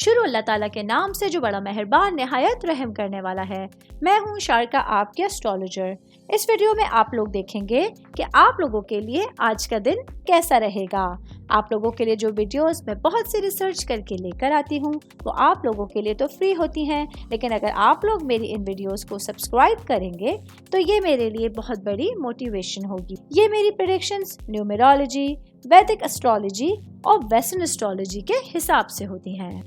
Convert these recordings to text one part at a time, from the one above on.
शुरू अल्लाह ताला के नाम से जो बड़ा मेहरबान निहायत रहम करने वाला है। मैं हूँ शारका, आपके एस्ट्रोलॉजर। इस वीडियो में आप लोग देखेंगे कि आप लोगों के लिए आज का दिन कैसा रहेगा। आप लोगों के लिए जो वीडियोस मैं बहुत सी रिसर्च करके लेकर आती हूँ वो आप लोगों के लिए तो फ्री होती हैं, लेकिन अगर आप लोग मेरी इन वीडियोस को सब्सक्राइब करेंगे तो ये मेरे लिए बहुत बड़ी मोटिवेशन होगी। ये मेरी प्रेडिक्शंस न्यूमेरोलॉजी, वैदिक एस्ट्रोलॉजी और वेस्टर्न एस्ट्रोलॉजी के हिसाब से होती हैं।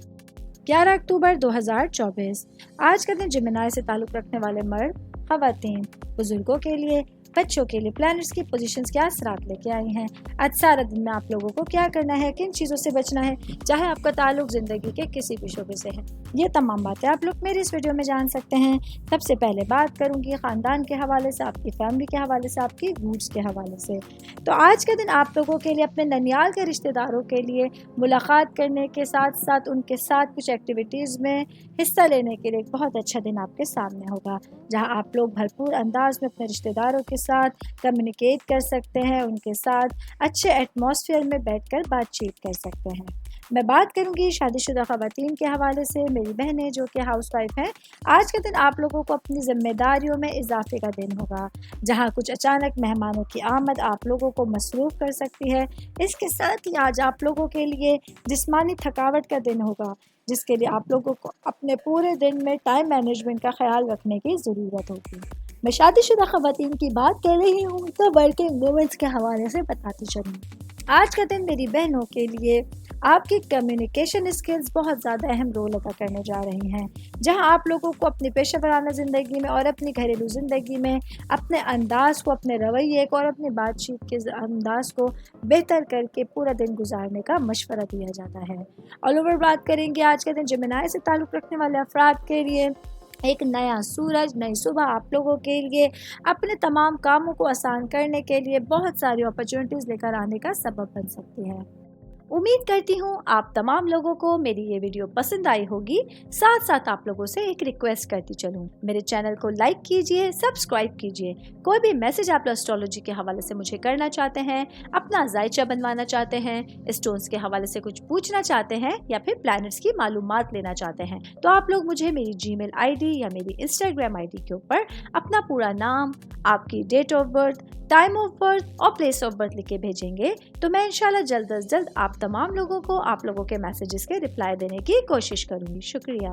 11 अक्टूबर 2024 आज का दिन जिमिनाई से ताल्लुक़ रखने वाले मर्द, ख़वातीन, बुजुर्गों के लिए, बच्चों के लिए प्लैनेट्स की पोजीशंस क्या असरात लेके आई हैं। आज सारा दिन में आप लोगों को क्या करना है, किन चीज़ों से बचना है, चाहे आपका ताल्लुक ज़िंदगी के किसी भी शोबे से है, ये तमाम बातें आप लोग मेरे इस वीडियो में जान सकते हैं। सबसे पहले बात करूंगी ख़ानदान के हवाले से, आपकी फैमिली के हवाले से, आपकी रूट्स के हवाले से। तो आज का दिन आप लोगों के लिए अपने ननियाल के रिश्तेदारों के लिए मुलाकात करने के साथ साथ उनके साथ कुछ एक्टिविटीज़ में हिस्सा लेने के लिए एक बहुत अच्छा दिन आपके सामने होगा, जहाँ आप लोग भरपूर अंदाज में अपने रिश्तेदारों के साथ कम्युनिकेट कर सकते हैं, उनके साथ अच्छे एटमॉस्फेयर में बैठकर बातचीत कर सकते हैं। मैं बात करूंगी शादीशुदा ख़वातीन के हवाले से, मेरी बहनें जो कि हाउस वाइफ हैं। आज के दिन आप लोगों को अपनी जिम्मेदारियों में इजाफे का दिन होगा, जहां कुछ अचानक मेहमानों की आमद आप लोगों को मसरूफ़ कर सकती है। इसके साथ ही आज आप लोगों के लिए जिस्मानी थकावट का दिन होगा, जिसके लिए आप लोगों को अपने पूरे दिन में टाइम मैनेजमेंट का ख्याल रखने की ज़रूरत होगी। मैं शादीशुदा ख़वातीन की बात कर रही हूँ तो वर्किंग वुमेन्स के हवाले से बताती चलूँ। आज का दिन मेरी बहनों के लिए आपकी कम्युनिकेशन स्किल्स बहुत ज़्यादा अहम रोल अदा करने जा रही हैं, जहां आप लोगों को अपनी पेशेवराना ज़िंदगी में और अपनी घरेलू ज़िंदगी में अपने अंदाज़ को, अपने रवैये को और अपनी बातचीत के अंदाज़ को बेहतर करके पूरा दिन गुजारने का मशवरा दिया जाता है। ऑल ओवर बात करेंगे आज के दिन जिमिनाई से ताल्लुक़ रखने वाले अफराद के लिए एक नया सूरज, नई सुबह आप लोगों के लिए अपने तमाम कामों को आसान करने के लिए बहुत सारी अपॉर्चुनिटीज़ लेकर आने का सबब बन सकती है। उम्मीद करती हूँ आप तमाम लोगों को मेरी ये वीडियो पसंद आई होगी। साथ साथ आप लोगों से एक रिक्वेस्ट करती चलूँ, मेरे चैनल को लाइक कीजिए, सब्सक्राइब कीजिए। कोई भी मैसेज आप एस्ट्रोलॉजी के हवाले से मुझे करना चाहते हैं, अपना जायचा बनवाना चाहते हैं, स्टोन्स के हवाले से कुछ पूछना चाहते हैं या फिर प्लैनेट्स की मालूमात लेना चाहते हैं, तो आप लोग मुझे मेरी जीमेल आईडी या मेरी इंस्टाग्राम आईडी के ऊपर अपना पूरा नाम, आपकी date of birth, time of birth और प्लेस ऑफ बर्थ लिख के भेजेंगे तो मैं इंशाल्लाह जल्द अज जल्द आप तमाम लोगों को आप लोगों के मैसेजेस के रिप्लाई देने की कोशिश करूंगी। शुक्रिया।